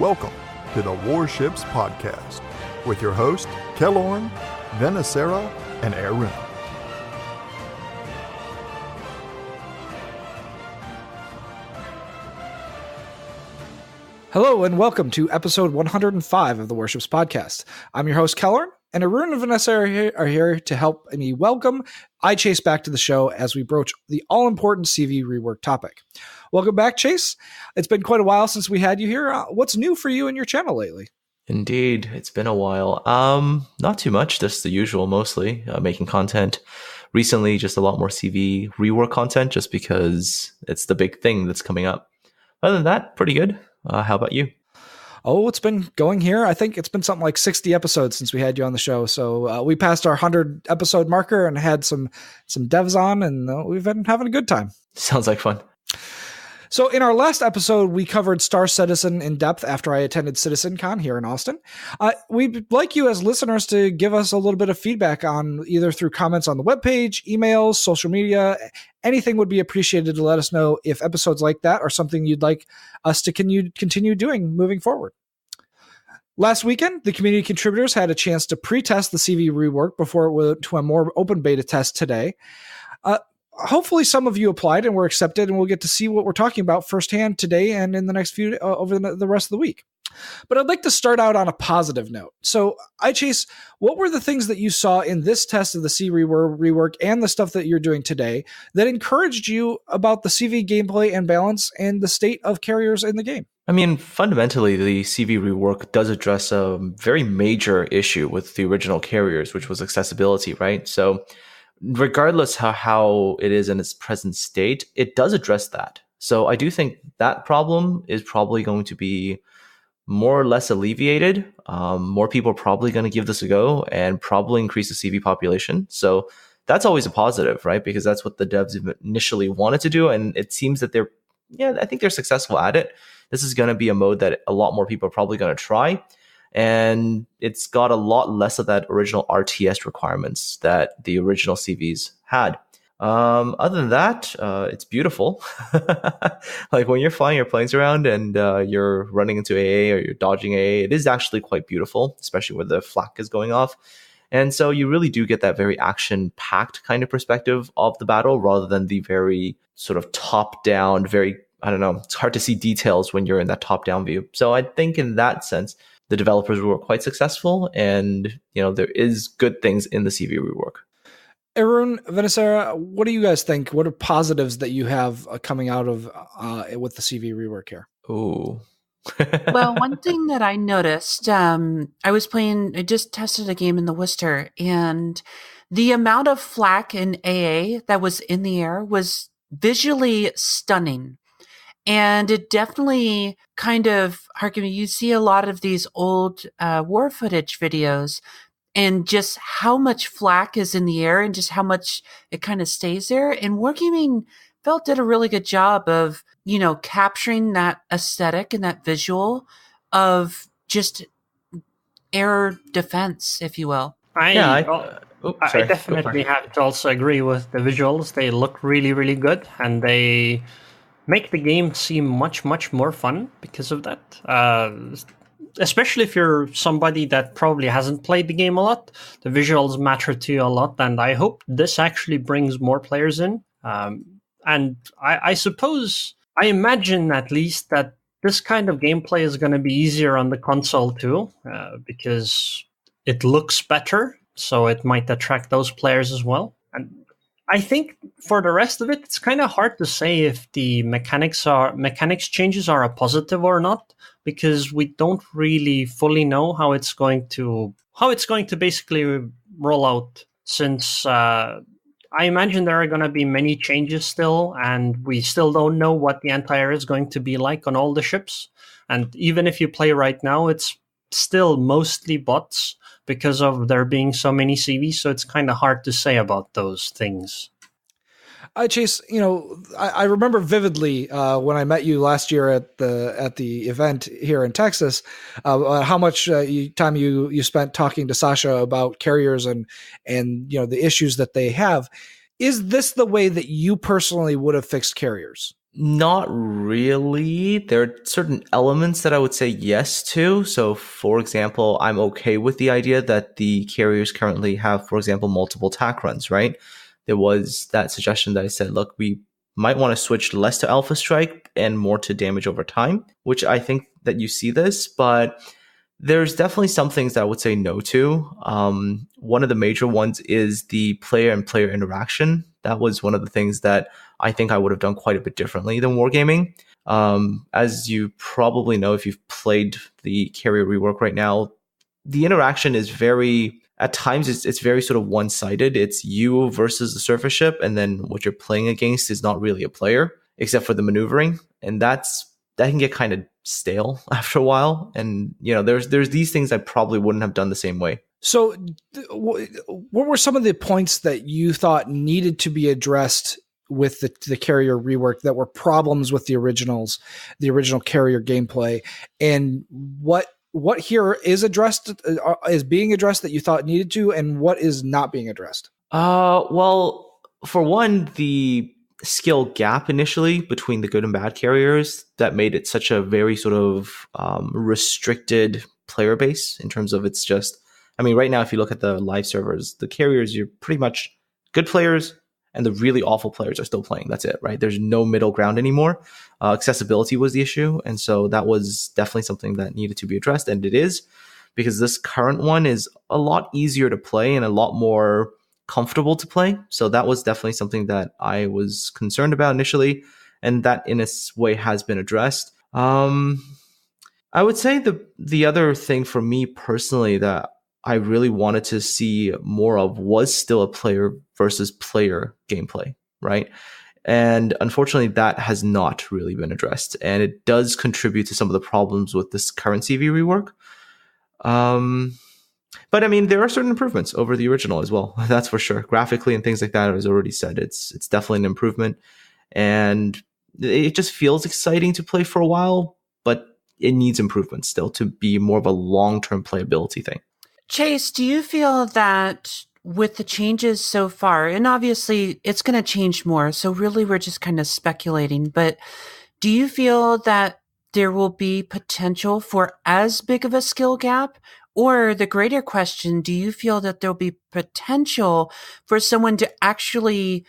Welcome to the Warships Podcast with your host, Kellorn, Venacera, and Arun. Hello and welcome to episode 105 of the Warships Podcast. I'm your host, Kellorn, and Arun and Vanessa are here to help me welcome Chase back to the show as we broach the all-important CV rework topic. Welcome back, Chase. It's been quite a while since we had you here. What's new for you and your channel lately? Indeed, it's been a while. Not too much, just the usual mostly, making content. Recently, just a lot more CV rework content just because it's the big thing that's coming up. Other than that, pretty good. How about you? Oh, it's been going here. I think it's been something like 60 episodes since we had you on the show. So we passed our 100 episode marker and had some devs on, and we've been having a good time. Sounds like fun. So in our last episode, we covered Star Citizen in depth after I attended CitizenCon here in Austin. We'd like you as listeners to give us a little bit of feedback on either through comments on the webpage, emails, social media. Anything would be appreciated to let us know if episodes like that are something you'd like us to continue doing moving forward. Last weekend, the community contributors had a chance to pre-test the CV rework before it went to a more open beta test today. Hopefully some of you applied and were accepted, and we'll get to see what we're talking about firsthand today and in the next few over the rest of the week. But I'd like to start out on a positive note. So, Chase, what were the things that you saw in this test of the CV rework and the stuff that you're doing today that encouraged you about the CV gameplay and balance and the state of carriers in the game? I mean, fundamentally, the CV rework does address a very major issue with the original carriers, which was accessibility, right? So regardless how it is in its present state, it does address that. So I do think that problem is probably going to be more or less alleviated. More people are probably going to give this a go and probably increase the CV population. So that's always a positive, right? Because that's what the devs initially wanted to do. And it seems that I think they're successful at it. This is going to be a mode that a lot more people are probably going to try. And it's got a lot less of that original RTS requirements that the original CVs had. Other than that, it's beautiful. Like when you're flying your planes around and you're running into AA or you're dodging AA, it is actually quite beautiful, especially where the flak is going off. And so you really do get that very action-packed kind of perspective of the battle rather than the very sort of top-down, it's hard to see details when you're in that top-down view. So I think in that sense, the developers were quite successful, and there is good things in the CV rework. Arun, Venacera, what do you guys think? What are positives that you have coming out of with the CV rework here? Ooh. Well, one thing that I noticed, I just tested a game in the Worcester, and the amount of flak in AA that was in the air was visually stunning. And it definitely kind of you see a lot of these old war footage videos and just how much flak is in the air and just how much it kind of stays there. And Wargaming did a really good job of, capturing that aesthetic and that visual of just air defense, if you will. I definitely have to also agree with the visuals. They look really, really good, and they make the game seem much, much more fun because of that. Especially if you're somebody that probably hasn't played the game a lot, the visuals matter to you a lot, and I hope this actually brings more players in. And I suppose, I imagine at least that this kind of gameplay is going to be easier on the console too, because it looks better, so it might attract those players as well. And I think for the rest of it, it's kind of hard to say if the mechanics changes are a positive or not, because we don't really fully know how it's going to basically roll out. Since I imagine there are going to be many changes still, and we still don't know what the anti-air is going to be like on all the ships. And even if you play right now, it's still mostly bots because of there being so many CVs, so it's kind of hard to say about those things. Chase, I remember vividly when I met you last year at the event here in Texas, how much time you spent talking to Sasha about carriers and the issues that they have. Is this the way that you personally would have fixed carriers? Not really. There are certain elements that I would say yes to. So, for example, I'm okay with the idea that the carriers currently have, for example, multiple tack runs, right? There was that suggestion that I said, look, we might want to switch less to Alpha Strike and more to damage over time, which I think that you see this, but there's definitely some things that I would say no to. One of the major ones is the player and player interaction. That was one of the things that I think I would have done quite a bit differently than Wargaming. As you probably know, if you've played the carrier rework right now, the interaction is very, at times it's very sort of one-sided. It's you versus the surface ship, and then what you're playing against is not really a player, except for the maneuvering. And that can get kind of stale after a while. And, there's these things I probably wouldn't have done the same way. So what were some of the points that you thought needed to be addressed with the carrier rework that were problems with the original carrier gameplay, and what here is being addressed that you thought needed to, and what is not being addressed? Well, for one, the skill gap initially between the good and bad carriers that made it such a very sort of restricted player base in terms of it's just, I mean, right now, if you look at the live servers, the carriers, you're pretty much good players and the really awful players are still playing. That's it, right? There's no middle ground anymore. Accessibility was the issue. And so that was definitely something that needed to be addressed. And it is, because this current one is a lot easier to play and a lot more comfortable to play. So that was definitely something that I was concerned about initially. And that in a way has been addressed. I would say the other thing for me personally that I really wanted to see more of was still a player versus player gameplay, right? And unfortunately, that has not really been addressed. And it does contribute to some of the problems with this current CV rework. But I mean, there are certain improvements over the original as well. That's for sure. Graphically and things like that, as already said, it's definitely an improvement. And it just feels exciting to play for a while, but it needs improvement still to be more of a long-term playability thing. Chase, do you feel that with the changes so far, and obviously it's going to change more, so really we're just kind of speculating, but do you feel that there will be potential for as big of a skill gap? Or the greater question, do you feel that there'll be potential for someone to actually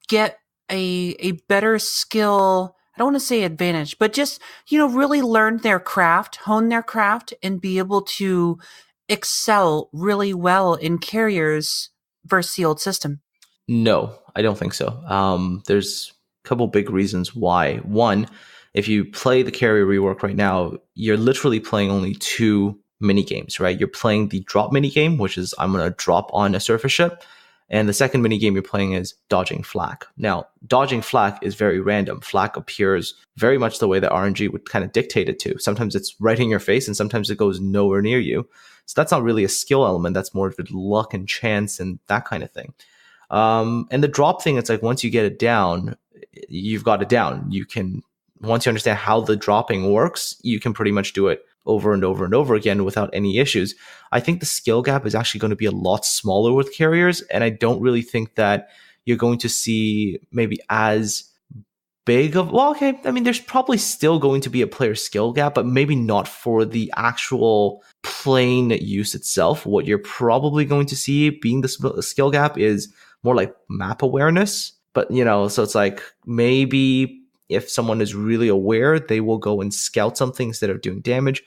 get a better skill? I don't want to say advantage, but just, really learn their craft, hone their craft, and be able to excel really well in carriers versus the old system? No, I don't think so. There's a couple big reasons why. One, if you play the carrier rework right now, you're literally playing only two mini games, right? You're playing the drop mini game, which is I'm going to drop on a surface ship. And the second mini game you're playing is dodging flak. Now, dodging flak is very random. Flak appears very much the way that RNG would kind of dictate it to. Sometimes it's right in your face and sometimes it goes nowhere near you. So that's not really a skill element. That's more of luck and chance and that kind of thing. And the drop thing, it's like once you get it down, you've got it down. You can, once you understand how the dropping works, you can pretty much do it over and over and over again without any issues. I think the skill gap is actually going to be a lot smaller with carriers, and I don't really think that you're going to see maybe as big of, well, okay, I mean, there's probably still going to be a player skill gap, but maybe not for the actual plane use itself. What you're probably going to see being the skill gap is more like map awareness. But, so it's like maybe if someone is really aware, they will go and scout something instead of doing damage.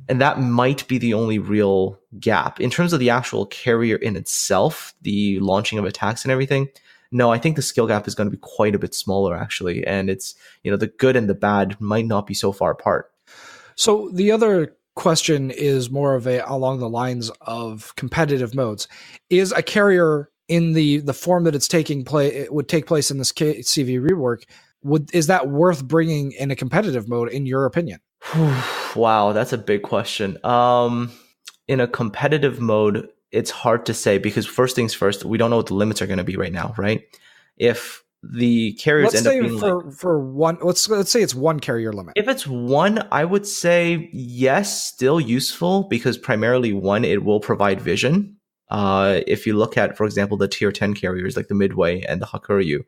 And that might be the only real gap. In terms of the actual carrier in itself, the launching of attacks and everything, no, I think the skill gap is going to be quite a bit smaller, actually. And it's, the good and the bad might not be so far apart. So the other question is more of along the lines of competitive modes. Is a carrier in the form that it would take place in this CV rework, is that worth bringing in a competitive mode, in your opinion? Wow, that's a big question. In a competitive mode, it's hard to say because first things first, we don't know what the limits are going to be right now, right? If the carriers end up being for one, let's say it's one carrier limit. If it's one, I would say yes, still useful because primarily one, it will provide vision. If you look at, for example, the tier 10 carriers like the Midway and the Hakuryu,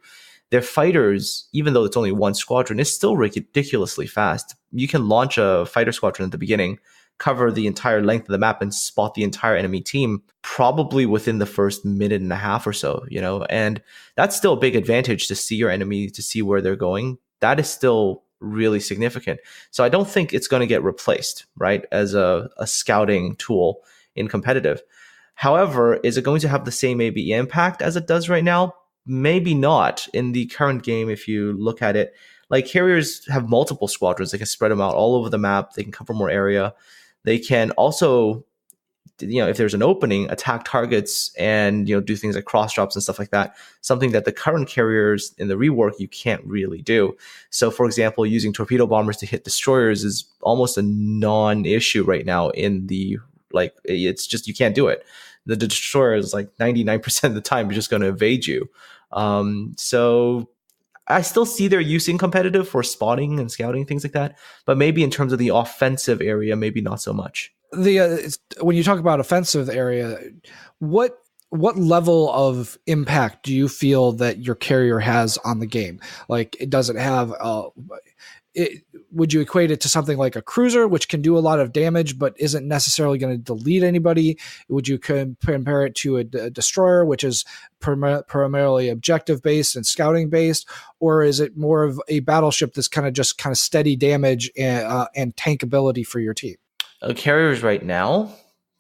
their fighters, even though it's only one squadron, is still ridiculously fast. You can launch a fighter squadron at the beginning, cover the entire length of the map, and spot the entire enemy team probably within the first minute and a half or so, and that's still a big advantage to see your enemy, to see where they're going. That is still really significant. So I don't think it's going to get replaced, right, as a scouting tool in competitive. However, is it going to have the same ABE impact as it does right now? Maybe not. In the current game, if you look at it, like carriers have multiple squadrons. They can spread them out all over the map. They can cover more area. They can also, if there's an opening, attack targets and, do things like cross drops and stuff like that. Something that the current carriers in the rework, you can't really do. So, for example, using torpedo bombers to hit destroyers is almost a non-issue right now in the, it's just, you can't do it. The destroyer is 99% of the time just going to evade you. So I still see their use in competitive for spotting and scouting, things like that. But maybe in terms of the offensive area, maybe not so much. When you talk about offensive area, what level of impact do you feel that your carrier has on the game? Like, it doesn't have would you equate it to something like a cruiser, which can do a lot of damage but isn't necessarily going to delete anybody? Would you compare it to a destroyer, which is primarily objective based and scouting based, or is it more of a battleship that's kind of steady damage and tankability for your team? Carriers right now,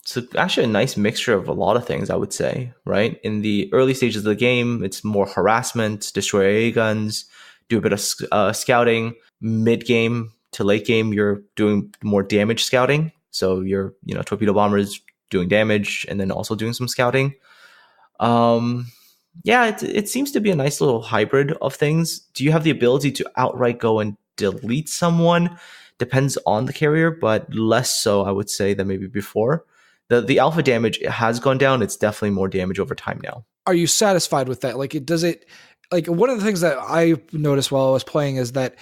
it's actually a nice mixture of a lot of things, I would say, right? In the early stages of the game, it's more harassment, destroy AA guns, do a bit of scouting. Mid-game to late game, you're doing more damage scouting. So you're, torpedo bombers doing damage and then also doing some scouting. It seems to be a nice little hybrid of things. Do you have the ability to outright go and delete someone? Depends on the carrier, but less so, I would say, than maybe before. The alpha damage has gone down. It's definitely more damage over time now. Are you satisfied with that? One of the things that I noticed while I was playing is that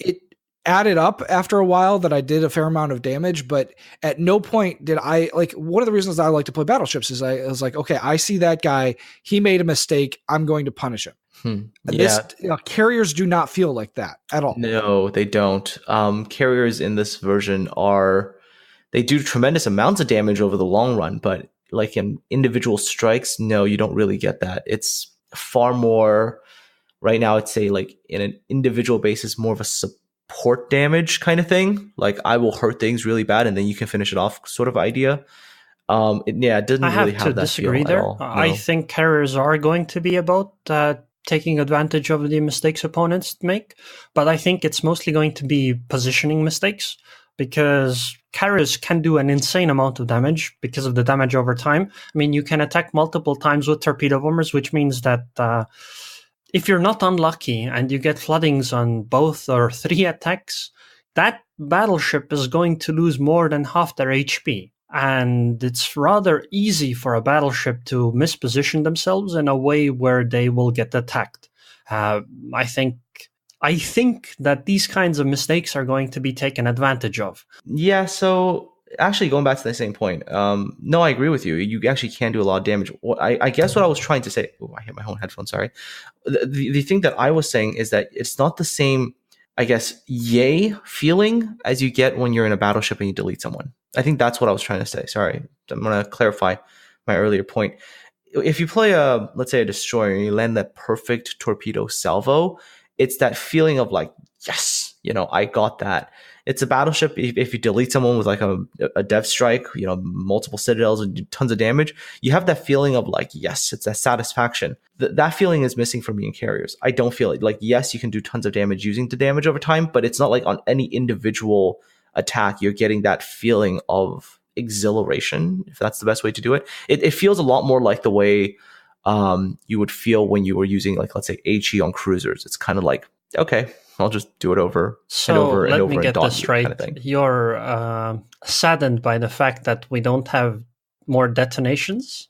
it added up after a while that I did a fair amount of damage, but at no point did I one of the reasons I like to play battleships is I was like, okay, I see that guy, he made a mistake, I'm going to punish him. Carriers do not feel like that at all. No, they don't. Carriers in this version they do tremendous amounts of damage over the long run, but like in individual strikes, no, you don't really get that. It's far more. Right now, I'd say in an individual basis, more of a support damage kind of thing. Like, I will hurt things really bad and then you can finish it off sort of idea. It doesn't really have that disagree feel there. at all. No. I think carriers are going to be about taking advantage of the mistakes opponents make, but I think it's mostly going to be positioning mistakes, because carriers can do an insane amount of damage because of the damage over time. I mean, you can attack multiple times with torpedo bombers, which means that if you're not unlucky and you get floodings on both or 3 attacks, that battleship is going to lose more than half their HP. And it's rather easy for a battleship to misposition themselves in a way where they will get attacked. I think that these kinds of mistakes are going to be taken advantage of. Yeah, so actually going back to the same point, no, I agree with you. You actually can do a lot of damage. I guess what I was trying to say, I hit my own headphone, sorry. The thing that I was saying is that it's not the same, I guess, yay feeling as you get when you're in a battleship and you delete someone. I think that's what I was trying to say. Sorry. I'm going to clarify my earlier point. If you play let's say a destroyer and you land that perfect torpedo salvo, it's that feeling of yes, I got that. It's a battleship. If you delete someone with a dev strike, multiple citadels and tons of damage, you have that feeling of yes, it's that satisfaction. That feeling is missing for me in carriers. I don't feel it. Yes, you can do tons of damage using the damage over time, but it's not on any individual attack you're getting that feeling of exhilaration, if that's the best way to do it. It feels a lot more like the way you would feel when you were using let's say HE on cruisers. It's kind of okay, I'll just do it over and over and over. Let me get this straight. Kind of thing. You're saddened by the fact that we don't have more detonations?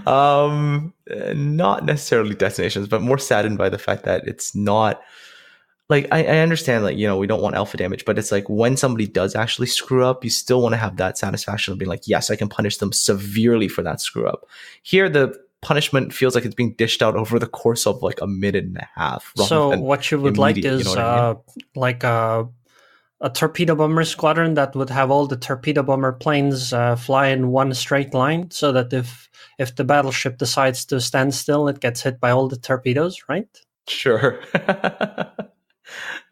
Not necessarily detonations, but more saddened by the fact that it's not like I understand, like, we don't want alpha damage, but it's like when somebody does actually screw up, you still want to have that satisfaction of being like, yes, I can punish them severely for that screw up. Here, the punishment feels like it's being dished out over the course of like a minute and a half. So what you would like is like a torpedo bomber squadron that would have all the torpedo bomber planes fly in one straight line, so that if the battleship decides to stand still, it gets hit by all the torpedoes, right? Sure.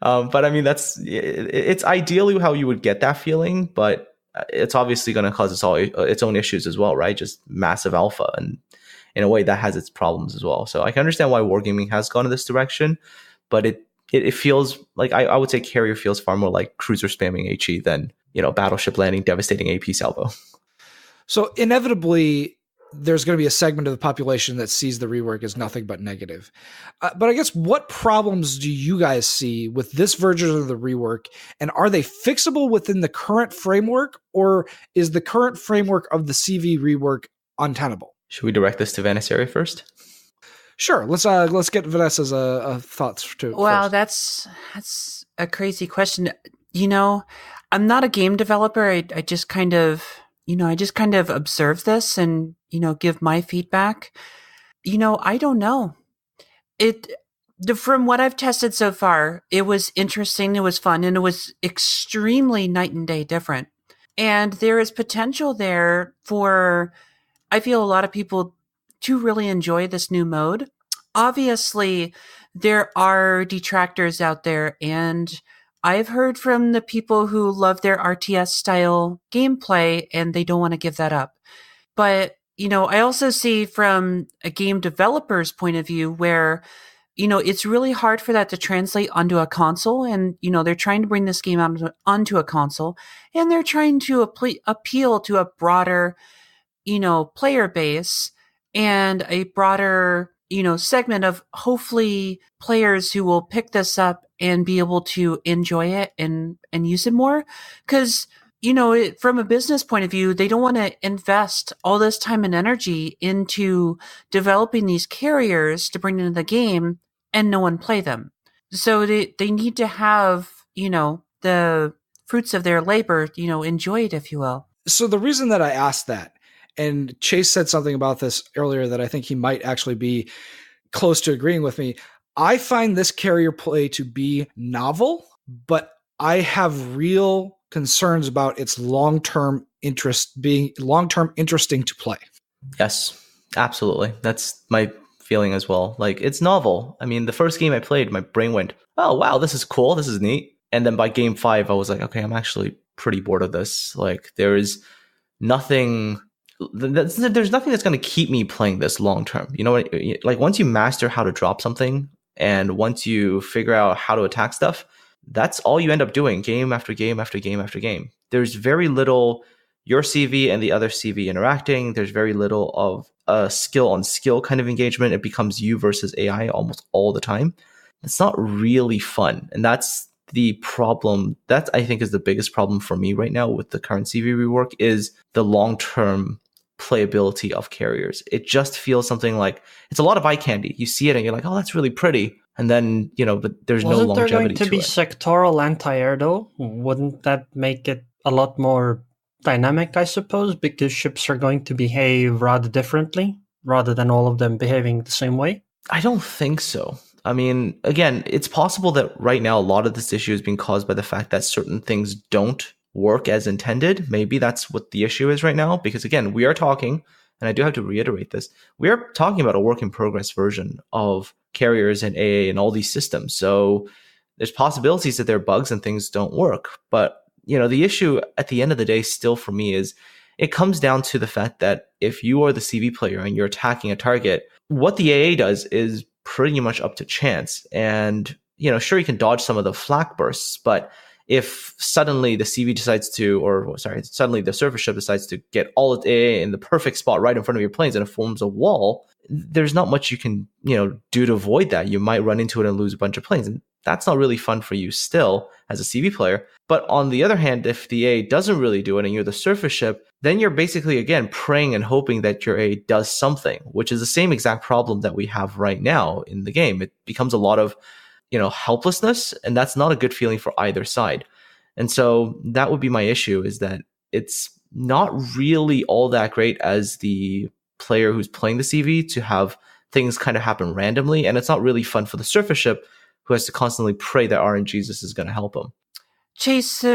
But I mean, it's ideally how you would get that feeling, but it's obviously going to cause its own issues as well, right? Just massive alpha, and in a way that has its problems as well. So I can understand why Wargaming has gone in this direction, but it feels like, I would say Carrier feels far more like cruiser spamming HE than, battleship landing devastating AP salvo. So inevitably, there's going to be a segment of the population that sees the rework as nothing but negative. But I guess, what problems do you guys see with this version of the rework? And are they fixable within the current framework, or is the current framework of the CV rework untenable? Should we direct this to Vanessa first? Sure. Let's get Vanessa's thoughts too. Well, that's a crazy question. I'm not a game developer. I just kind of observe this and, give my feedback. I don't know. From what I've tested so far, it was interesting, it was fun, and it was extremely night and day different. And there is potential there for, I feel, a lot of people to really enjoy this new mode. Obviously, there are detractors out there, and I've heard from the people who love their RTS style gameplay and they don't want to give that up. But, I also see from a game developer's point of view where, it's really hard for that to translate onto a console. And, they're trying to bring this game onto a console, and they're trying to appeal to a broader, player base and a broader, segment of hopefully players who will pick this up and be able to enjoy it and use it more. Because, from a business point of view, they don't want to invest all this time and energy into developing these carriers to bring into the game and no one play them. So they need to have, the fruits of their labor, enjoyed, if you will. So the reason that I asked that, and Chase said something about this earlier that I think he might actually be close to agreeing with me. I find this carrier play to be novel, but I have real concerns about its long-term interesting to play. Yes, absolutely. That's my feeling as well. Like, it's novel. I mean, the first game I played, my brain went, oh, wow, this is cool. This is neat. And then by game 5, I was like, okay, I'm actually pretty bored of this. Like, there's nothing that's going to keep me playing this long term. Like, once you master how to drop something and once you figure out how to attack stuff, that's all you end up doing game after game after game after game. There's very little your CV and the other CV interacting. There's very little of a skill on skill kind of engagement. It becomes you versus AI almost all the time. It's not really fun. And that's the problem. That, I think, is the biggest problem for me right now with the current CV rework, is the long-term playability of carriers. It just feels something like it's a lot of eye candy. You see it and you're like, oh, that's really pretty. And then, but there's no longevity to it. Wasn't there going to be sectoral anti-air though? Wouldn't that make it a lot more dynamic, I suppose, because ships are going to behave rather differently rather than all of them behaving the same way? I don't think so. I mean, again, it's possible that right now a lot of this issue is being caused by the fact that certain things don't work as intended. Maybe that's what the issue is right now, because again, we are talking, and I do have to reiterate this, we are talking about a work in progress version of carriers and AA and all these systems. So there's possibilities that there are bugs and things don't work. But, the issue at the end of the day still for me is it comes down to the fact that if you are the CV player and you're attacking a target, what the AA does is pretty much up to chance. And, sure, you can dodge some of the flak bursts, but if suddenly the CV suddenly the surface ship decides to get all its AA in the perfect spot right in front of your planes and it forms a wall, there's not much you can, do to avoid that. You might run into it and lose a bunch of planes. And that's not really fun for you still as a CV player. But on the other hand, if the A doesn't really do it and you're the surface ship, then you're basically, again, praying and hoping that your A does something, which is the same exact problem that we have right now in the game. It becomes a lot of, helplessness, and that's not a good feeling for either side. And so that would be my issue, is that it's not really all that great as the player who's playing the CV to have things kind of happen randomly, and it's not really fun for the surface ship who has to constantly pray that RNGesus is going to help him. Chase,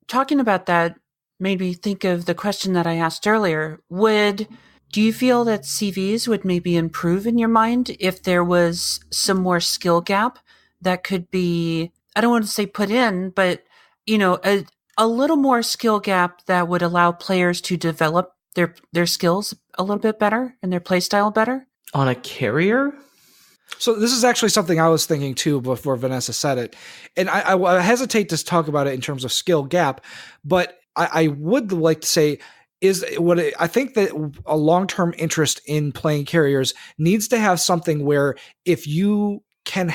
talking about that made me think of the question that I asked earlier. Do you feel that CVs would maybe improve in your mind if there was some more skill gap that could be, I don't want to say put in, but, a little more skill gap that would allow players to develop their skills a little bit better and their play style better? On a carrier? So this is actually something I was thinking too before Vanessa said it. And I hesitate to talk about it in terms of skill gap, but I would like to say I think that a long-term interest in playing carriers needs to have something where if you can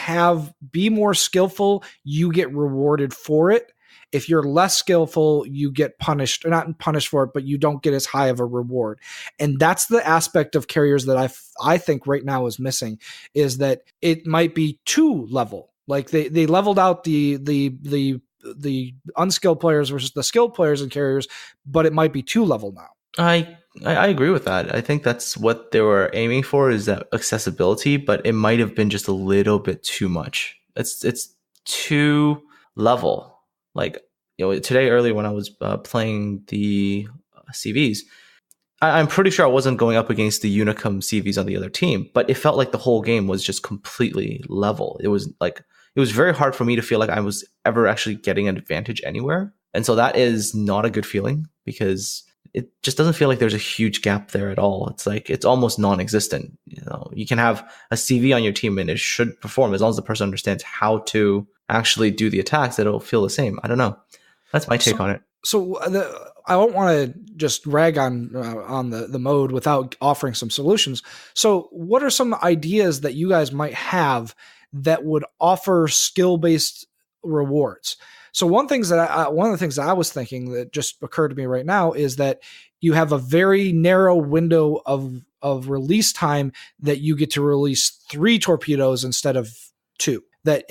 be more skillful, you get rewarded for it. If you're less skillful, you get punished, or not punished for it, but you don't get as high of a reward. And that's the aspect of carriers that I think right now is missing, is that it might be too level. Like they leveled out the unskilled players versus the skilled players in carriers, but it might be too level now. I agree with that. I think that's what they were aiming for, is that accessibility, but it might have been just a little bit too much. It's too level. Like, today earlier when I was playing the CVs, I'm pretty sure I wasn't going up against the Unicum CVs on the other team, but it felt like the whole game was just completely level. It was very hard for me to feel like I was ever actually getting an advantage anywhere. And so that is not a good feeling, because it just doesn't feel like there's a huge gap there at all. It's like, it's almost non-existent. You can have a CV on your team and it should perform as long as the person understands how to actually do the attacks. It'll feel the same. I don't know. That's my take on it. So I don't want to just rag on the mode without offering some solutions. So what are some ideas that you guys might have that would offer skill-based rewards? So one of the things that I was thinking that just occurred to me right now is that you have a very narrow window of release time that you get to release 3 torpedoes instead of 2. That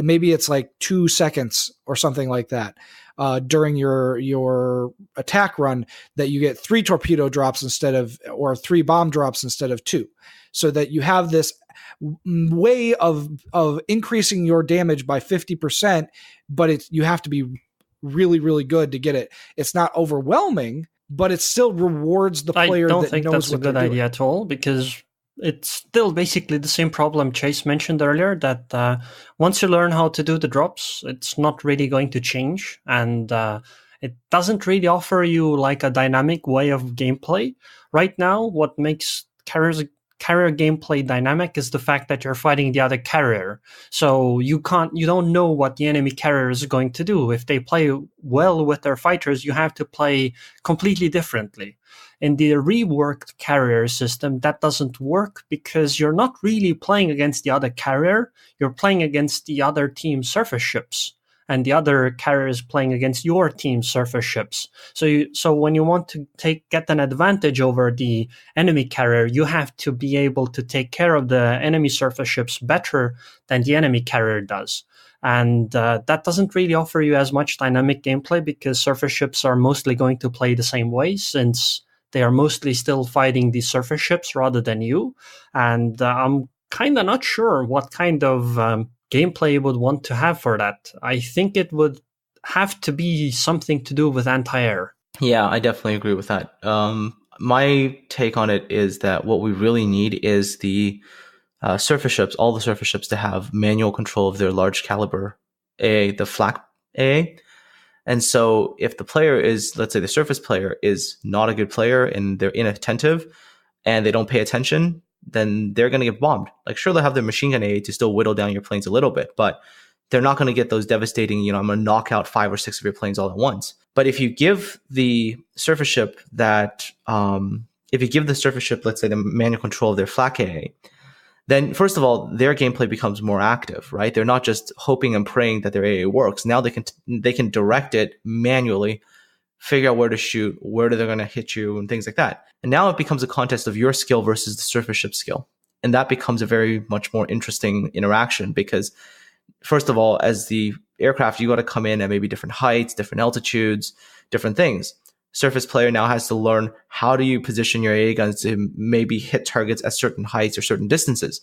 maybe it's like 2 seconds or something like that during your attack run, that you get 3 torpedo drops or 3 bomb drops instead of 2, so that you have this way of increasing your damage by 50%, but you have to be really, really good to get it. It's not overwhelming, but it still rewards the player that knows what they're doing. I don't think that's a good idea at all, because it's still basically the same problem Chase mentioned earlier, that once you learn how to do the drops, it's not really going to change. And it doesn't really offer you like a dynamic way of gameplay. Right now, what makes carrier gameplay dynamic is the fact that you're fighting the other carrier. So you don't know what the enemy carrier is going to do. If they play well with their fighters, you have to play completely differently. In the reworked carrier system, that doesn't work, because you're not really playing against the other carrier. You're playing against the other team's surface ships, and the other carrier is playing against your team's surface ships. So when you want to get an advantage over the enemy carrier, you have to be able to take care of the enemy surface ships better than the enemy carrier does. And that doesn't really offer you as much dynamic gameplay, because surface ships are mostly going to play the same way, since they are mostly still fighting the surface ships rather than you. And I'm kind of not sure what kind of gameplay you would want to have for that. I think it would have to be something to do with anti-air. Yeah, I definitely agree with that. My take on it is that what we really need is the surface ships, all the surface ships, to have manual control of their large caliber AA, the flak AA. And so if the player is, let's say the surface player is not a good player and they're inattentive and they don't pay attention, then they're going to get bombed. Like, sure, they'll have their machine gun AA to still whittle down your planes a little bit, but they're not going to get those devastating, I'm going to knock out 5 or 6 of your planes all at once. But if you give the surface ship let's say the manual control of their flak AA, then first of all, their gameplay becomes more active, right? They're not just hoping and praying that their AA works. Now they can direct it manually, figure out where to shoot, where they're going to hit you, and things like that. And now it becomes a contest of your skill versus the surface ship skill. And that becomes a very much more interesting interaction because, first of all, as the aircraft, you got to come in at maybe different heights, different altitudes, different things. Surface player now has to learn how do you position your AA guns to maybe hit targets at certain heights or certain distances.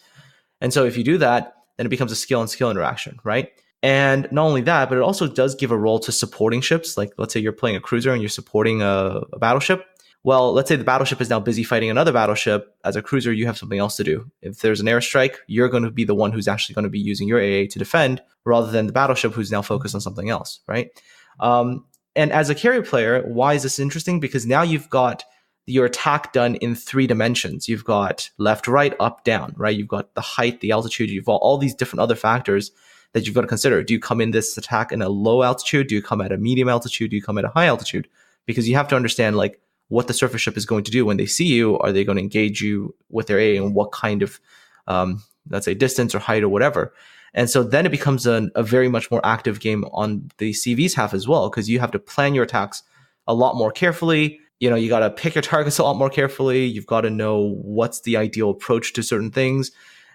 And so if you do that, then it becomes a skill and skill interaction, right? And not only that, but it also does give a role to supporting ships. Like let's say you're playing a cruiser and you're supporting a battleship. Well, let's say the battleship is now busy fighting another battleship. As a cruiser, you have something else to do. If there's an airstrike, you're going to be the one who's actually going to be using your AA to defend rather than the battleship who's now focused on something else, right? And as a carrier player, why is this interesting? Because now you've got your attack done in 3 dimensions. You've got left, right, up, down, right? You've got the height, the altitude. You've got all these different other factors that you've got to consider. Do you come in this attack in a low altitude? Do you come at a medium altitude? Do you come at a high altitude? Because you have to understand like what the surface ship is going to do when they see you. Are they going to engage you with their AA and what kind of, let's say, distance or height or whatever? And so then it becomes a very much more active game on the CV's half as well, because you have to plan your attacks a lot more carefully. You know, you got to pick your targets a lot more carefully. You've got to know what's the ideal approach to certain things.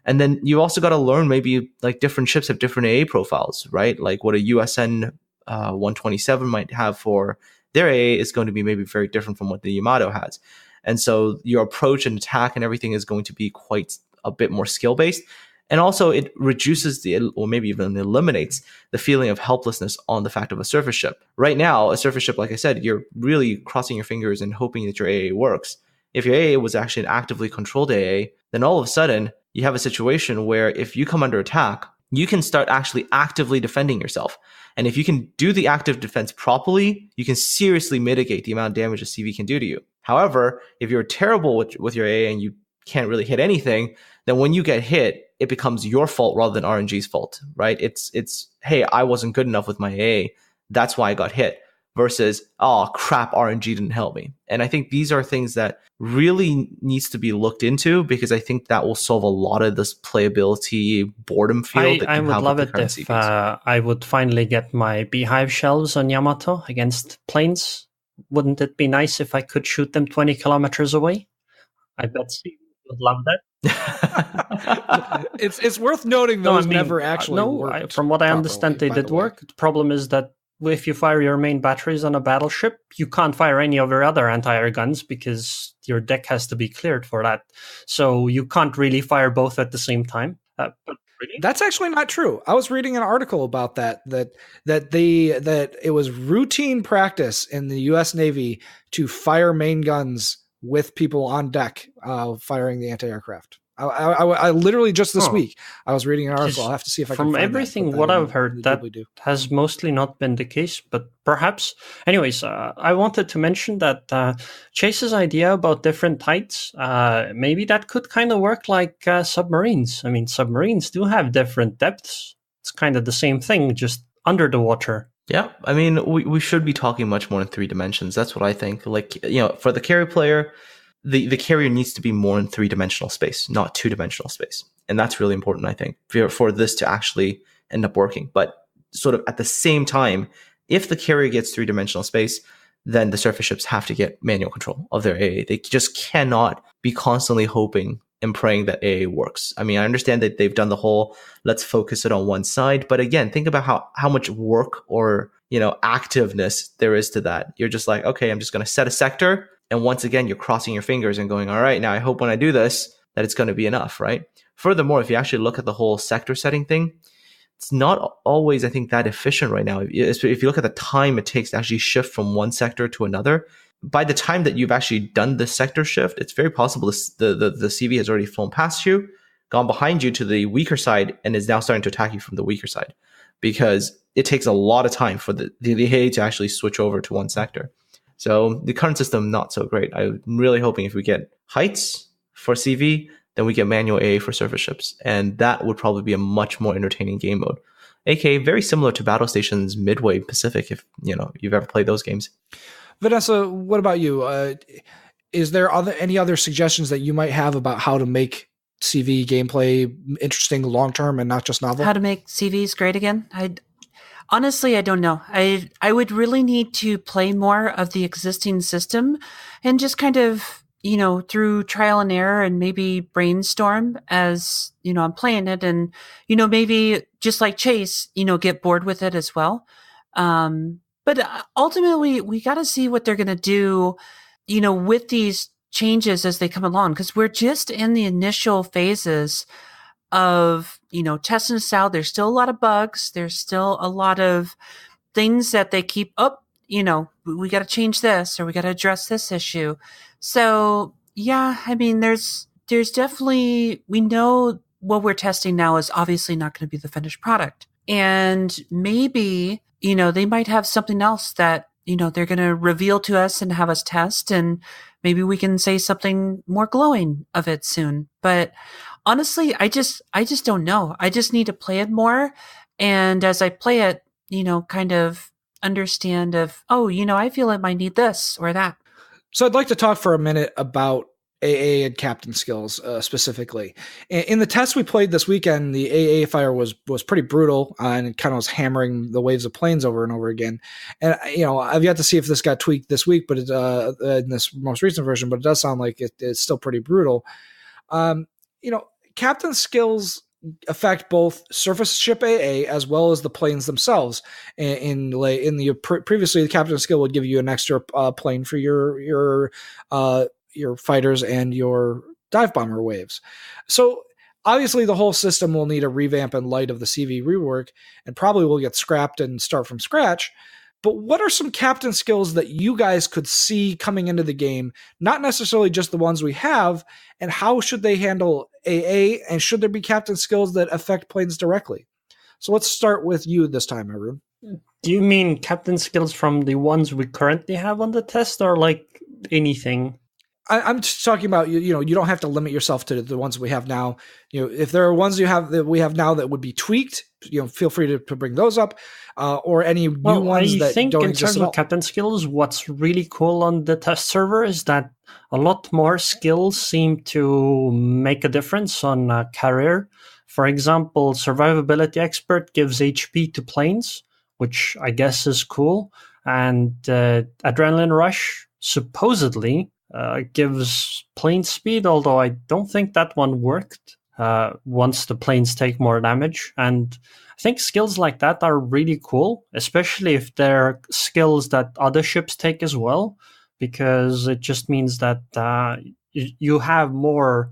And then you also got to learn maybe like different ships have different AA profiles, right? Like what a USN 127 might have for their AA is going to be maybe very different from what the Yamato has. And so your approach and attack and everything is going to be quite a bit more skill-based. And also it reduces or maybe even eliminates the feeling of helplessness on the fact of a surface ship. Right now, a surface ship, like I said, you're really crossing your fingers and hoping that your AA works. If your AA was actually an actively controlled AA, then all of a sudden you have a situation where if you come under attack, you can start actually actively defending yourself. And if you can do the active defense properly, you can seriously mitigate the amount of damage a CV can do to you. However, if you're terrible with your AA and you can't really hit anything, then when you get hit, it becomes your fault rather than RNG's fault, right? It's hey, I wasn't good enough with my AA. That's why I got hit. Versus, oh crap, RNG didn't help me. And I think these are things that really needs to be looked into because I think that will solve a lot of this playability boredom feel. I would love it if I would finally get my beehive shells on Yamato against planes. Wouldn't it be nice if I could shoot them 20 kilometers away? I bet Steve would love that. It's worth noting those never actually worked. From what I understand, they did work. The problem is that if you fire your main batteries on a battleship, you can't fire any of your other anti-air guns because your deck has to be cleared for that. So you can't really fire both at the same time. But really? That's actually not true. I was reading an article about that it was routine practice in the U.S. Navy to fire main guns with people on deck firing the anti-aircraft. I literally just this week I was reading an article. I'll have to see if I can find everything what I've heard that has mostly not been the case, but perhaps. Anyways, I wanted to mention that Chase's idea about different heights, maybe that could kind of work like submarines. I mean, submarines do have different depths. It's kind of the same thing, just under the water. Yeah, I mean, we should be talking much more in 3 dimensions. That's what I think. Like, you know, for the carrier player, the carrier needs to be more in 3-dimensional space, not 2-dimensional space. And that's really important, I think, for this to actually end up working. But sort of at the same time, if the carrier gets 3-dimensional space, then the surface ships have to get manual control of their AA. They just cannot be constantly hoping and praying that AA works. I mean, I understand that they've done the whole, let's focus it on one side. But again, think about how much work or, you know, activeness there is to that. You're just like, okay, I'm just going to set a sector. And once again, you're crossing your fingers and going, all right, now I hope when I do this, that it's going to be enough, right? Furthermore, if you actually look at the whole sector setting thing, it's not always, I think, that efficient right now. If you look at the time it takes to actually shift from one sector to another, by the time that you've actually done the sector shift, it's very possible the CV has already flown past you, gone behind you to the weaker side, and is now starting to attack you from the weaker side. Because it takes a lot of time for the AA to actually switch over to one sector. So the current system, not so great. I'm really hoping if we get heights for CV, then we get manual AA for surface ships. And that would probably be a much more entertaining game mode. AKA very similar to Battle Stations Midway Pacific, if you've ever played those games. Vanessa, what about you? Is there any other suggestions that you might have about how to make CV gameplay interesting long-term and not just novel? How to make CVs great again? Honestly, I don't know. I would really need to play more of the existing system and just kind of through trial and error and maybe brainstorm as, I'm playing it and, maybe just like Chase, get bored with it as well. But ultimately we got to see what they're going to do, with these changes as they come along, because we're just in the initial phases of, testing this out. There's still a lot of bugs. There's still a lot of things that they keep up. We got to change this, or we got to address this issue. So yeah, I mean, there's definitely, we know what we're testing now is obviously not going to be the finished product. And maybe, they might have something else that, they're going to reveal to us and have us test, and maybe we can say something more glowing of it soon. But honestly, I just don't know. I just need to play it more. And as I play it, kind of understand of, I feel it might need this or that. So I'd like to talk for a minute about AA and captain skills specifically. In the test we played this weekend, the AA fire was pretty brutal and it kind of was hammering the waves of planes over and over again. And I've yet to see if this got tweaked this week, but in this most recent version, but it does sound like it's still pretty brutal. Captain skills affect both surface ship AA as well as the planes themselves. Previously, the captain skill would give you an extra plane for your fighters and your dive bomber waves. So obviously, the whole system will need a revamp in light of the CV rework, and probably will get scrapped and start from scratch. But what are some captain skills that you guys could see coming into the game? Not necessarily just the ones we have, and how should they handle AA? And should there be captain skills that affect planes directly? So let's start with you this time, Arun. Do you mean captain skills from the ones we currently have on the test, or like anything? I'm just talking about, you don't have to limit yourself to the ones we have now. If there are ones that we have now that would be tweaked, feel free to bring those up, or any new ones that don't exist at all. I think in terms of captain skills, what's really cool on the test server is that a lot more skills seem to make a difference on carrier. For example, survivability expert gives HP to planes, which I guess is cool. And adrenaline rush supposedly gives plane speed, although I don't think that one worked once the planes take more damage. And I think skills like that are really cool, especially if they're skills that other ships take as well, because it just means that you have more.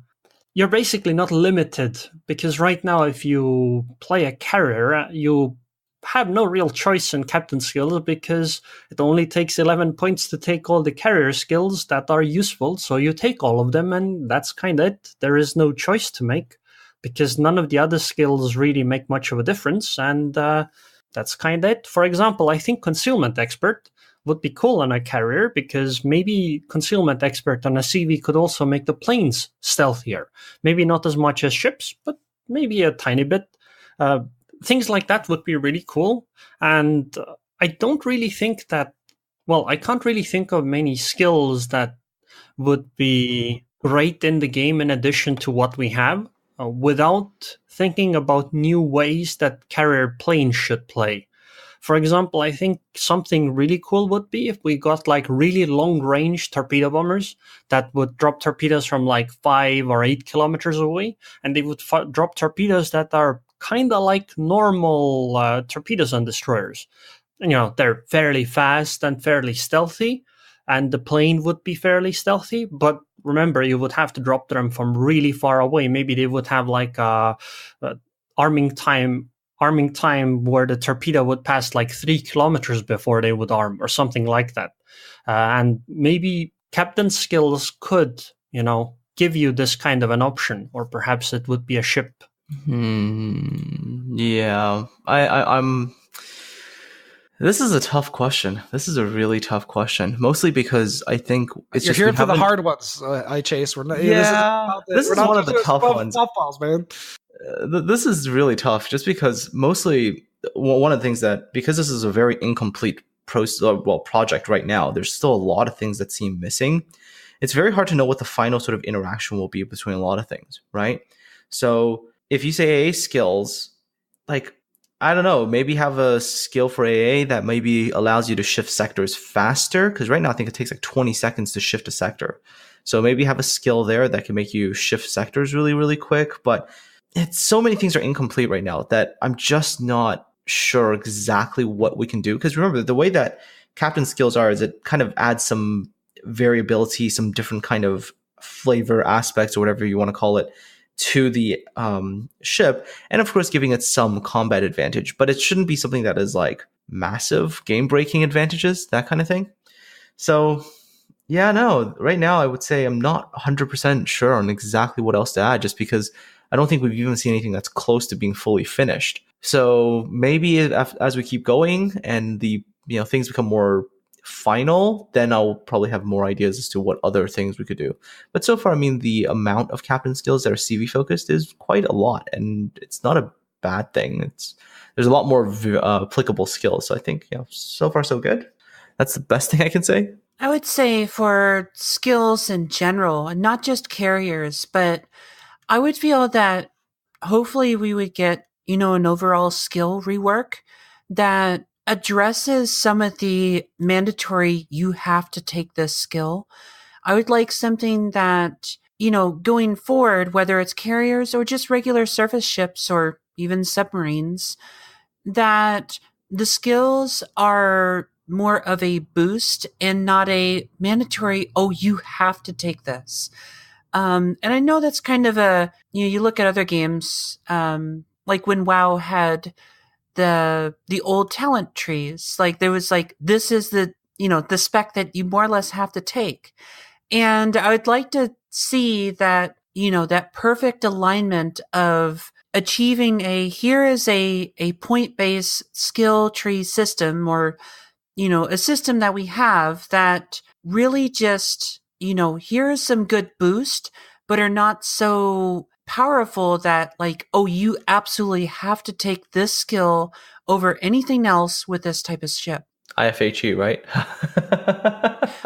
You're basically not limited, because right now if you play a carrier, you have no real choice in captain skills, because it only takes 11 points to take all the carrier skills that are useful. So you take all of them, and that's kind of it. There is no choice to make, because none of the other skills really make much of a difference. And that's kind of it. For example, I think concealment expert would be cool on a carrier, because maybe concealment expert on a CV could also make the planes stealthier. Maybe not as much as ships, but maybe a tiny bit. Things like that would be really cool. And I don't really think that, I can't really think of many skills that would be great in the game in addition to what we have, without thinking about new ways that carrier planes should play. For example, I think something really cool would be if we got like really long range torpedo bombers that would drop torpedoes from like 5 or 8 kilometers away, and they would drop torpedoes that are kind of like normal torpedoes on destroyers. They're fairly fast and fairly stealthy, and the plane would be fairly stealthy. But remember, you would have to drop them from really far away. Maybe they would have like arming time where the torpedo would pass like 3 kilometers before they would arm, or something like that. And maybe captain skills could, give you this kind of an option, or perhaps it would be a ship. Yeah, I'm. This is a tough question. This is a really tough question, mostly because I think it's You're just here for the hard ones. Chase. We're not. This is one of the tough ones. Softballs, man. This is really tough, just because mostly one of the things that, because this is a very incomplete project right now, there's still a lot of things that seem missing. It's very hard to know what the final sort of interaction will be between a lot of things, right? So if you say AA skills, like, I don't know, maybe have a skill for AA that maybe allows you to shift sectors faster, because right now I think it takes like 20 seconds to shift a sector. So maybe have a skill there that can make you shift sectors really, really quick. But it's so many things are incomplete right now that I'm just not sure exactly what we can do. Because remember, the way that captain skills are is it kind of adds some variability, some different kind of flavor aspects or whatever you want to call it to the ship, and of course giving it some combat advantage, but it shouldn't be something that is like massive game-breaking advantages, that kind of thing. So yeah, no, right now I would say I'm not 100% sure on exactly what else to add, just because I don't think we've even seen anything that's close to being fully finished. So maybe as we keep going and the things become more final, then I'll probably have more ideas as to what other things we could do. But so far, I mean, the amount of captain skills that are CV focused is quite a lot, and it's not a bad thing. There's a lot more applicable skills. So I think, so far so good. That's the best thing I can say. I would say for skills in general, and not just carriers, but I would feel that hopefully we would get, an overall skill rework that addresses some of the mandatory, you have to take this skill. I would like something that, going forward, whether it's carriers or just regular surface ships or even submarines, that the skills are more of a boost and not a mandatory, you have to take this. And I know that's kind of you look at other games, like when WoW had the old talent trees, like there was like, this is the spec that you more or less have to take. And I would like to see that, that perfect alignment of achieving here is a point-based skill tree system, or, a system that we have that really just, here is some good boost, but are not so powerful that like, you absolutely have to take this skill over anything else with this type of ship. IFHE, right?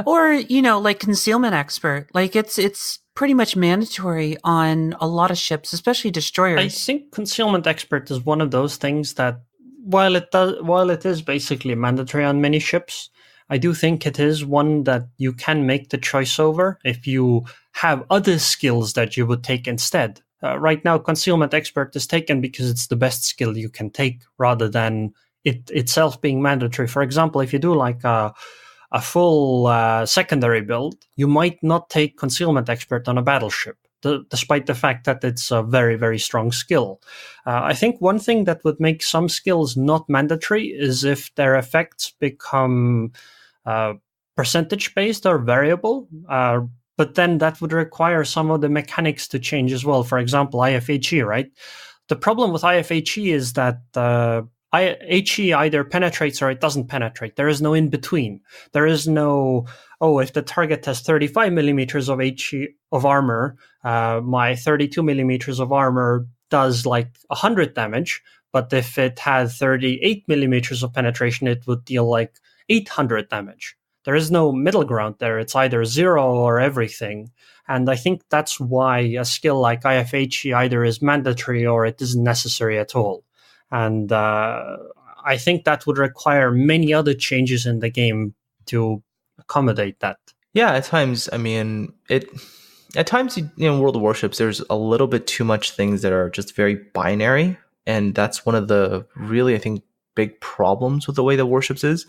Or, like concealment expert. Like it's pretty much mandatory on a lot of ships, especially destroyers. I think concealment expert is one of those things that while it is basically mandatory on many ships, I do think it is one that you can make the choice over if you have other skills that you would take instead. Right now, concealment expert is taken because it's the best skill you can take rather than it itself being mandatory. For example, if you do like a full secondary build, you might not take concealment expert on a battleship, despite the fact that it's a very, very strong skill. I think one thing that would make some skills not mandatory is if their effects become percentage-based or variable. But then that would require some of the mechanics to change as well. For example, IFHE, right? The problem with IFHE is that HE either penetrates or it doesn't penetrate. There is no in between. There is no, if the target has 35 millimeters of HE of armor, my 32 millimeters of armor does like 100 damage. But if it had 38 millimeters of penetration, it would deal like 800 damage. There is no middle ground there. It's either 0 or everything. And I think that's why a skill like IFHE either is mandatory or it isn't necessary at all. And I think that would require many other changes in the game to accommodate that. Yeah, at times, I mean, at times, in World of Warships, there's a little bit too much things that are just very binary. And that's one of the really, I think, big problems with the way that Warships is.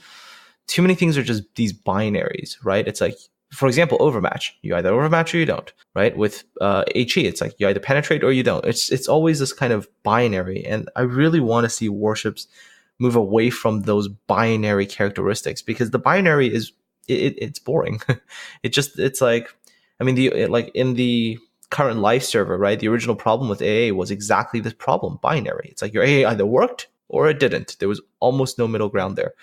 Too many things are just these binaries, right? It's like, for example, overmatch. You either overmatch or you don't, right? With HE, it's like you either penetrate or you don't. It's always this kind of binary. And I really want to see Warships move away from those binary characteristics, because the binary is, it's boring. It's like, I mean, in the current live server, right? The original problem with AA was exactly this problem, binary. It's like your AA either worked or it didn't. There was almost no middle ground there.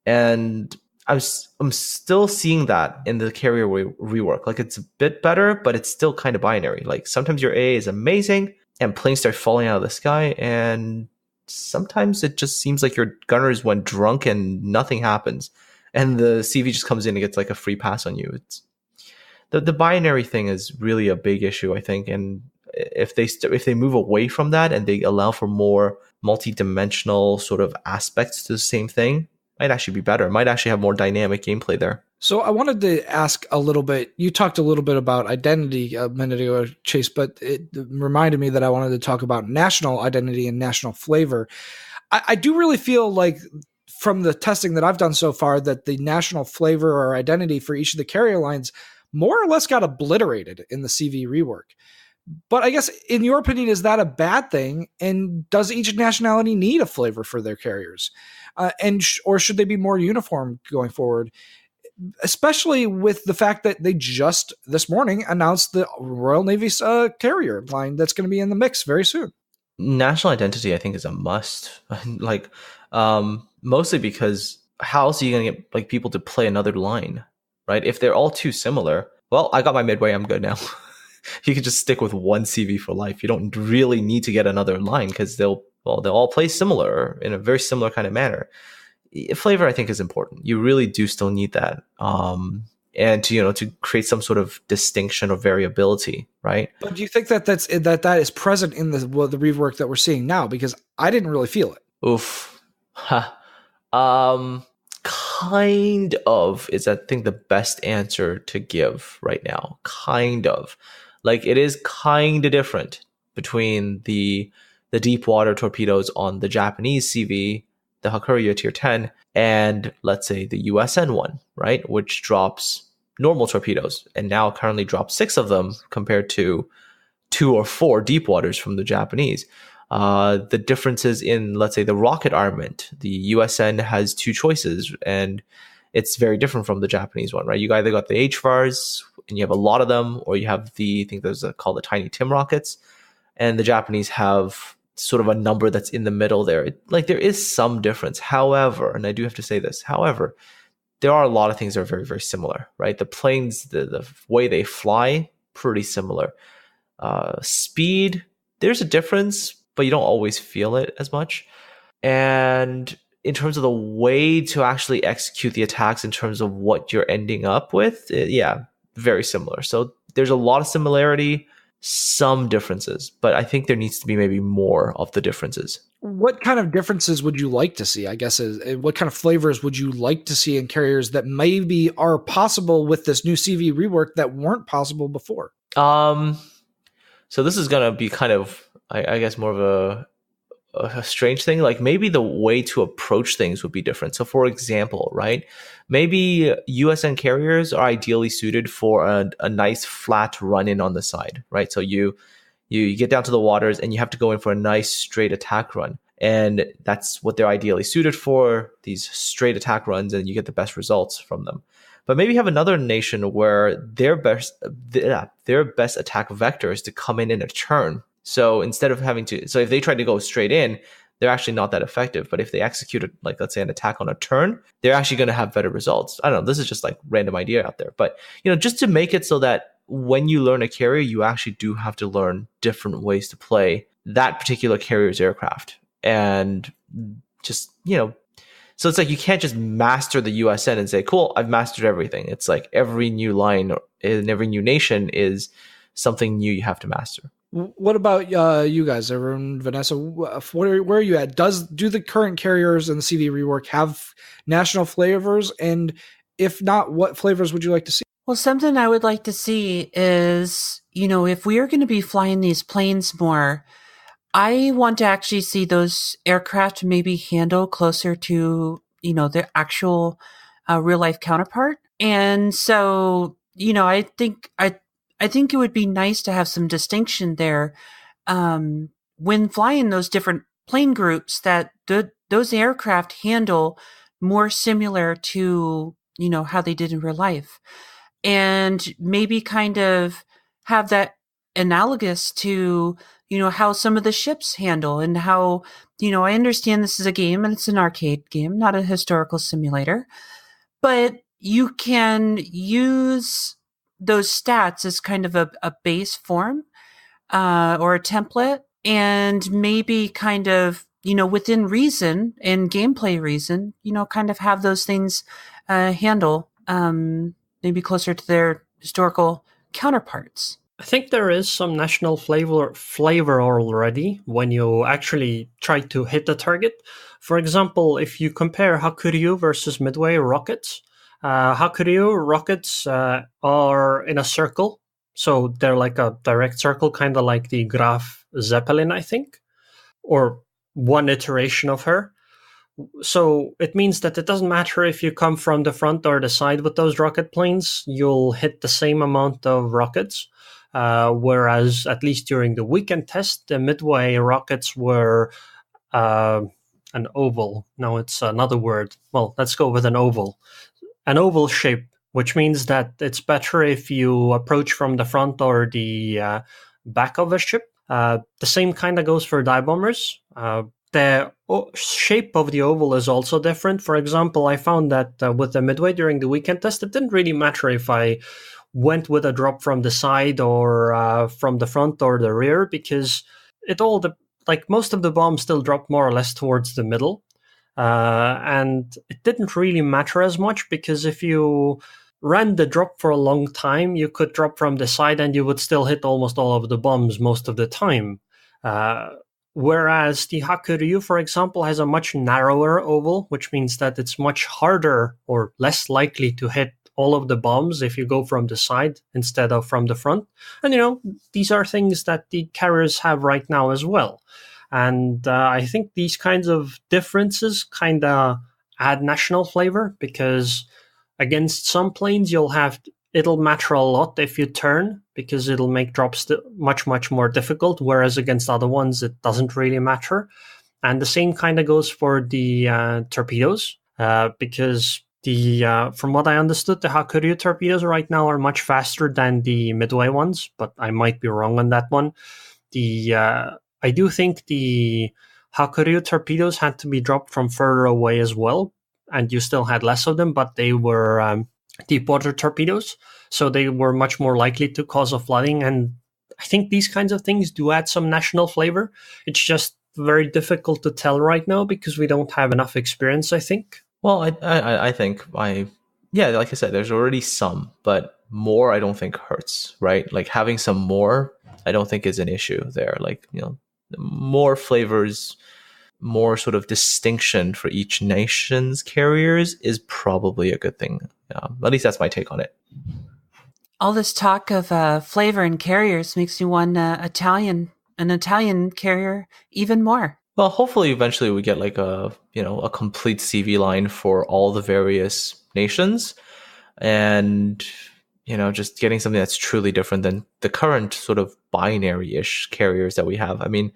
And I'm still seeing that in the carrier rework. Like, it's a bit better, but it's still kind of binary. Like, sometimes your AA is amazing and planes start falling out of the sky, and sometimes it just seems like your gunners went drunk and nothing happens, and the CV just comes in and gets like a free pass on you. It's the binary thing is really a big issue, I think. And if they move away from that and they allow for more multi-dimensional sort of aspects to the same thing, might actually be better. Might actually have more dynamic gameplay there. So I wanted to ask a little bit. You talked a little bit about identity a minute ago, Chase, but it reminded me that I wanted to talk about national identity and national flavor. I do really feel like from the testing that I've done so far that the national flavor or identity for each of the carrier lines more or less got obliterated in the CV rework. But I guess, in your opinion, is that a bad thing? And does each nationality need a flavor for their carriers? Or should they be more uniform going forward? Especially with the fact that they just this morning announced the Royal Navy's carrier line that's going to be in the mix very soon. National identity, I think, is a must. Like, mostly because how else are you going to get like people to play another line, right? If they're all too similar, well, I got my midway, I'm good now. You can just stick with one CV for life. You don't really need to get another line because they'll all play similar in a very similar kind of manner. Flavor, I think, is important. You really do still need that, and to create some sort of distinction or variability, right? But do you think that that is present in the rework that we're seeing now? Because I didn't really feel it. Oof, kind of is, I think, the best answer to give right now. Kind of. Like, it is kind of different between the deep water torpedoes on the Japanese CV, the Hakuryu Tier 10, and let's say the USN one, right? Which drops normal torpedoes and now currently drops 6 of them compared to 2 or 4 deep waters from the Japanese. The differences in, let's say, the rocket armament. The USN has 2 choices, and it's very different from the Japanese one, right? You either got the HVARs, and you have a lot of them, or you have I think there's called the Tiny Tim rockets, and the Japanese have sort of a number that's in the middle there. There is some difference. However, and I do have to say this, however, there are a lot of things that are very, very similar, right? The planes, the way they fly, pretty similar. Speed, there's a difference, but you don't always feel it as much. And in terms of the way to actually execute the attacks, in terms of what you're ending up with, very similar. So there's a lot of similarity, some differences, but I think there needs to be maybe more of the differences. What kind of differences would you like to see? I guess what kind of flavors would you like to see in carriers that maybe are possible with this new CV rework that weren't possible before? So this is going to be kind of, I guess, more of a strange thing. Like, maybe the way to approach things would be different. So, for example, right, maybe USN carriers are ideally suited for a nice flat run-in on the side, right? So you get down to the waters and you have to go in for a nice straight attack run. And that's what they're ideally suited for, these straight attack runs, and you get the best results from them. But maybe you have another nation where their best attack vector is to come in a turn. So instead of if they try to go straight in, they're actually not that effective. But if they execute, let's say, an attack on a turn, they're actually going to have better results. I don't know. This is just like random idea out there. But, just to make it so that when you learn a carrier, you actually do have to learn different ways to play that particular carrier's aircraft. And just, so it's like you can't just master the USN and say, cool, I've mastered everything. It's like every new line in every new nation is something new you have to master. What about you guys, everyone? Vanessa, where are you at? Do the current carriers and the CV rework have national flavors? And if not, what flavors would you like to see? Well, something I would like to see is, if we are going to be flying these planes more, I want to actually see those aircraft maybe handle closer to, their actual real life counterpart. And so, I think it would be nice to have some distinction there when flying those different plane groups, that those aircraft handle more similar to, how they did in real life. And maybe kind of have that analogous to, how some of the ships handle, and how, I understand this is a game and it's an arcade game, not a historical simulator, but you can use those stats as kind of a base form or a template, and maybe kind of, within reason and gameplay reason, kind of have those things handle maybe closer to their historical counterparts. I think there is some national flavor already when you actually try to hit the target. For example, if you compare Hakuryu versus Midway rockets, Hakuryu rockets are in a circle. So they're like a direct circle, kind of like the Graf Zeppelin, I think, or one iteration of her. So it means that it doesn't matter if you come from the front or the side with those rocket planes, you'll hit the same amount of rockets. Whereas, at least during the weekend test, the Midway rockets were an oval. No, it's another word. Well, let's go with an oval. An oval shape, which means that it's better if you approach from the front or the back of a ship. The same kind of goes for dive bombers. The shape of the oval is also different. For example, I found that with the Midway during the weekend test, it didn't really matter if I went with a drop from the side or from the front or the rear, because most of the bombs still dropped more or less towards the middle. And it didn't really matter as much, because if you ran the drop for a long time, you could drop from the side and you would still hit almost all of the bombs most of the time. Whereas the Hakuryu, for example, has a much narrower oval, which means that it's much harder or less likely to hit all of the bombs if you go from the side instead of from the front. And, these are things that the carriers have right now as well. And I think these kinds of differences kind of add national flavor, because against some planes, it'll matter a lot if you turn, because it'll make drops much, much more difficult, whereas against other ones, it doesn't really matter. And the same kind of goes for the torpedoes, because from what I understood, the Hakuryu torpedoes right now are much faster than the Midway ones, but I might be wrong on that one. I do think the Hakuryu torpedoes had to be dropped from further away as well, and you still had less of them, but they were deep water torpedoes, so they were much more likely to cause a flooding. And I think these kinds of things do add some national flavor. It's just very difficult to tell right now because we don't have enough experience, I think. Well, I think like I said, there's already some, but more I don't think hurts, right? Like having some more, I don't think is an issue there. Like, more flavors, more sort of distinction for each nation's carriers is probably a good thing. At least that's my take on it. All this talk of flavor and carriers makes me want an Italian carrier even more. Well, hopefully eventually we get like a complete CV line for all the various nations, and just getting something that's truly different than the current sort of binary-ish carriers that we have. I mean,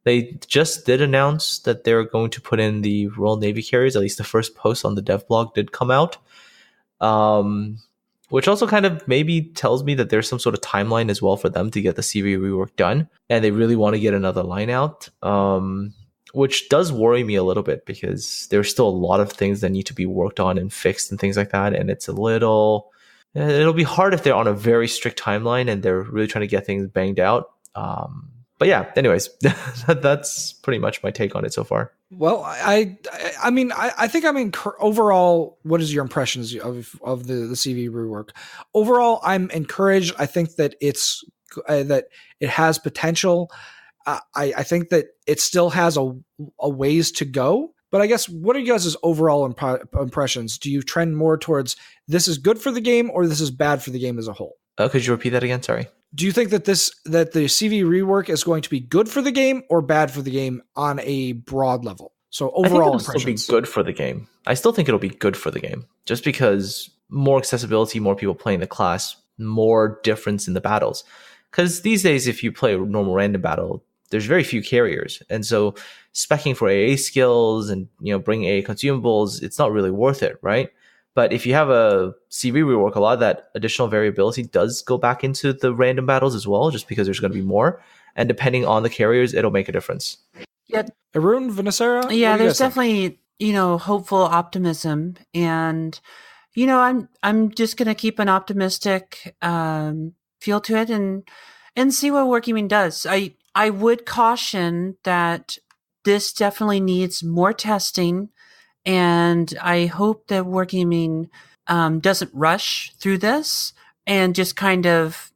they just did announce that they're going to put in the Royal Navy carriers. At least the first post on the dev blog did come out, which also kind of maybe tells me that there's some sort of timeline as well for them to get the CV rework done, and they really want to get another line out, which does worry me a little bit, because there's still a lot of things that need to be worked on and fixed and things like that, and it'll be hard if they're on a very strict timeline and they're really trying to get things banged out. But yeah, anyways, that's pretty much my take on it so far. Well, I think overall, what is your impressions of the CV rework? Overall, I'm encouraged. I think that that it has potential. I think that it still has a ways to go. But I guess, what are you guys' overall impressions? Do you trend more towards this is good for the game or this is bad for the game as a whole? Could you repeat that again? Sorry. Do you think that the CV rework is going to be good for the game or bad for the game on a broad level? So overall impressions. It'll be good for the game. I still think it'll be good for the game, just because more accessibility, more people playing the class, more difference in the battles. Because these days, if you play a normal random battle, there's very few carriers, and so speccing for AA skills and bringing AA consumables, it's not really worth it, right? But if you have a CV rework, a lot of that additional variability does go back into the random battles as well, just because there's going to be more, and depending on the carriers, it'll make a difference. Yeah, Arun, Vanessa? Yeah, there's definitely hopeful optimism, and I'm just gonna keep an optimistic feel to it and see what Wargaming does. I would caution that this definitely needs more testing, and I hope that Wargaming doesn't rush through this and just kind of,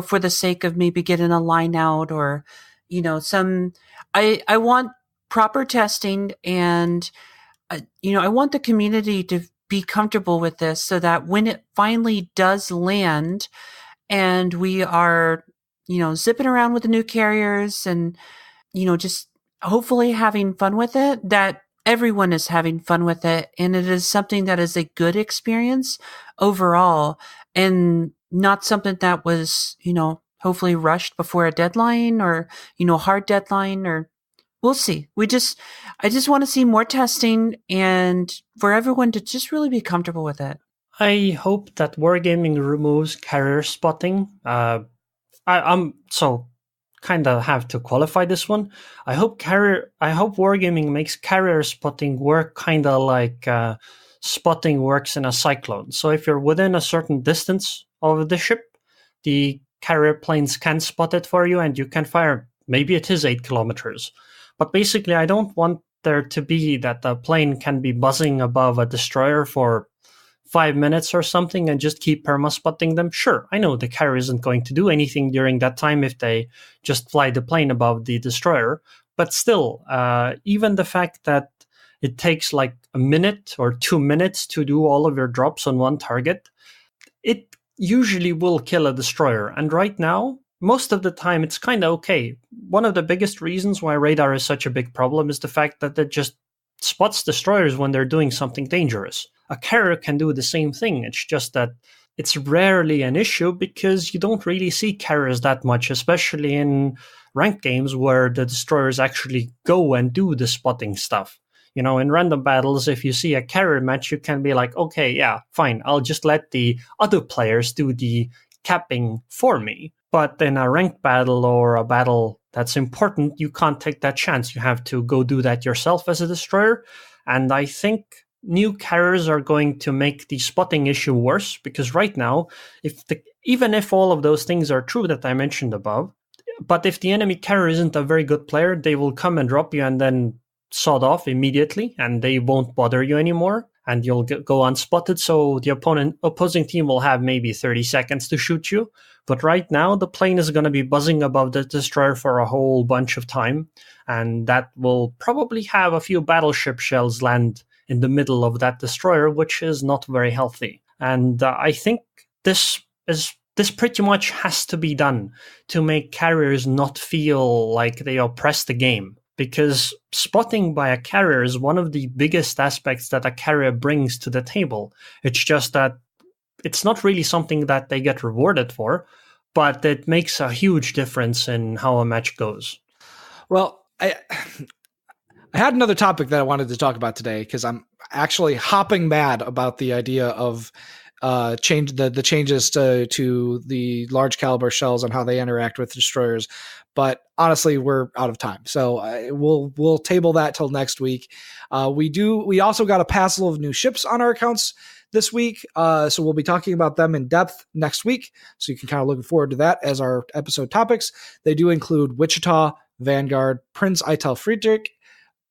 for the sake of maybe getting a line out or, I want proper testing, and, I want the community to be comfortable with this so that when it finally does land and we are, zipping around with the new carriers and, just hopefully having fun with it, that everyone is having fun with it. And it is something that is a good experience overall and not something that was, hopefully rushed before a deadline or, hard deadline, or we'll see. I just want to see more testing and for everyone to just really be comfortable with it. I hope that Wargaming removes carrier spotting. I'm so kind of have to qualify this one. I hope Wargaming makes carrier spotting work kind of like spotting works in a cyclone. So if you're within a certain distance of the ship, the carrier planes can spot it for you and you can fire. Maybe it is 8 kilometers. But basically, I don't want there to be that the plane can be buzzing above a destroyer for 5 minutes or something and just keep perma-spotting them. Sure, I know the carrier isn't going to do anything during that time if they just fly the plane above the destroyer. But still, even the fact that it takes like a minute or 2 minutes to do all of your drops on one target, it usually will kill a destroyer. And right now, most of the time, it's kind of okay. One of the biggest reasons why radar is such a big problem is the fact that it just spots destroyers when they're doing something dangerous. A carrier can do the same thing. It's just that it's rarely an issue because you don't really see carriers that much, especially in ranked games where the destroyers actually go and do the spotting stuff. In random battles, if you see a carrier match, you can be like, okay, yeah, fine. I'll just let the other players do the capping for me. But in a ranked battle or a battle that's important, you can't take that chance. You have to go do that yourself as a destroyer. And I think new carriers are going to make the spotting issue worse because right now, even if all of those things are true that I mentioned above, but if the enemy carrier isn't a very good player, they will come and drop you and then sawed off immediately and they won't bother you anymore and you'll go unspotted. So the opposing team will have maybe 30 seconds to shoot you. But right now, the plane is going to be buzzing above the destroyer for a whole bunch of time. And that will probably have a few battleship shells land in the middle of that destroyer, which is not very healthy. And I think this pretty much has to be done to make carriers not feel like they oppress the game. Because spotting by a carrier is one of the biggest aspects that a carrier brings to the table. It's just that it's not really something that they get rewarded for, but it makes a huge difference in how a match goes. Well, I had another topic that I wanted to talk about today because I'm actually hopping mad about the idea of the changes to the large caliber shells and how they interact with destroyers. But honestly, we're out of time, so we'll table that till next week. We also got a passel of new ships on our accounts this week, so we'll be talking about them in depth next week. So you can kind of look forward to that as our episode topics. They do include Wichita, Vanguard, Prince Eitel Friedrich,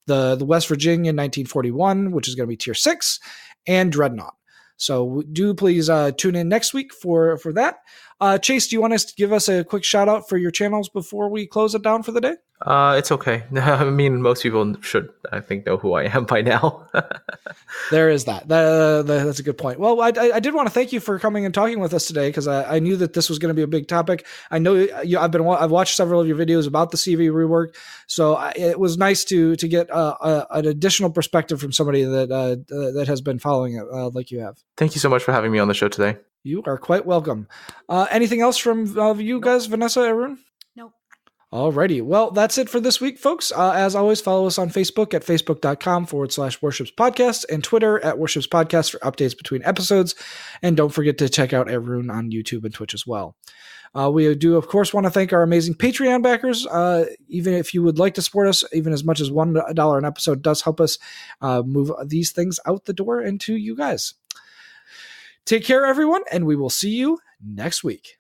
the West Virginia 1941, which is going to be tier 6, and Dreadnought. So do please tune in next week for that. Chase, do you want us to give us a quick shout out for your channels before we close it down for the day? It's okay. I mean, most people should, I think, know who I am by now. There is that. That's a good point. Well, I did want to thank you for coming and talking with us today because I knew that this was going to be a big topic. I know I've watched several of your videos about the CV rework, so it was nice to get an additional perspective from somebody that has been following it like you have. Thank you so much for having me on the show today. You are quite welcome. Anything else from you guys, Vanessa, Arun? Nope. Alrighty. Well, that's it for this week, folks. As always, follow us on Facebook at facebook.com/Warships Podcast and Twitter at Warships Podcast for updates between episodes. And don't forget to check out Arun on YouTube and Twitch as well. We do, of course, want to thank our amazing Patreon backers. Even if you would like to support us, even as much as $1 an episode does help us move these things out the door and to you guys. Take care, everyone, and we will see you next week.